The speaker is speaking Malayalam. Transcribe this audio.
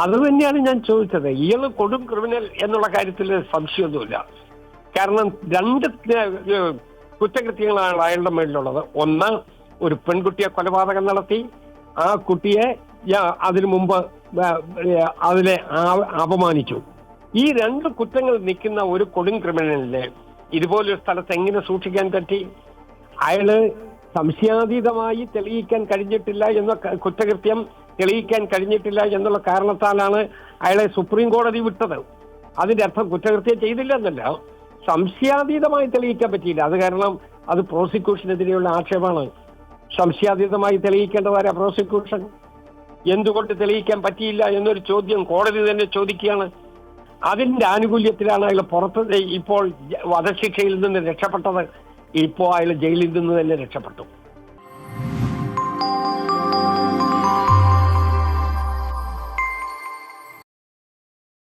അത് തന്നെയാണ് ഞാൻ ചോദിച്ചത്. ഇയാൾ കൊടും ക്രിമിനൽ എന്നുള്ള കാര്യത്തിൽ സംശയമൊന്നുമില്ല. കാരണം രണ്ട് കുറ്റകൃത്യങ്ങളാണ് അയാളുടെ മേലിലുള്ളത്. ഒന്ന്, ഒരു പെൺകുട്ടിയെ കൊലപാതകം നടത്തി, ആ കുട്ടിയെ അതിനു മുമ്പ് അതിനെ അപമാനിച്ചു. ഈ രണ്ട് കുറ്റങ്ങൾ നിൽക്കുന്ന ഒരു കൊടും ക്രിമിനലിനെ ഇതുപോലൊരു സ്ഥലത്ത് എങ്ങനെ സൂക്ഷിക്കാൻ പറ്റി? അയാള് സംശയാതീതമായി തെളിയിക്കാൻ കഴിഞ്ഞിട്ടില്ല എന്ന കുറ്റകൃത്യം തെളിയിക്കാൻ കഴിഞ്ഞിട്ടില്ല എന്നുള്ള കാരണത്താലാണ് അയാളെ സുപ്രീം കോടതി വിട്ടത്. അതിന്റെ അർത്ഥം കുറ്റകൃത്യം ചെയ്തില്ല എന്നല്ല, സംശയാതീതമായി തെളിയിക്കാൻ പറ്റിയില്ല. അത് കാരണം അത് പ്രോസിക്യൂഷനെതിരെയുള്ള ആക്ഷേപമാണ്. സംശയാതീതമായി തെളിയിക്കേണ്ടതാരാ? പ്രോസിക്യൂഷൻ. എന്തുകൊണ്ട് തെളിയിക്കാൻ പറ്റിയില്ല എന്നൊരു ചോദ്യം കോടതി തന്നെ ചോദിക്കുകയാണ്. അതിന്റെ ആനുകൂല്യത്തിലാണ് അയാൾ പുറത്ത് ഇപ്പോൾ വധശിക്ഷയിൽ നിന്ന് രക്ഷപ്പെട്ടത്. ഇപ്പോൾ അയാൾ ജയിലിൽ നിന്ന് തന്നെ രക്ഷപ്പെട്ടു.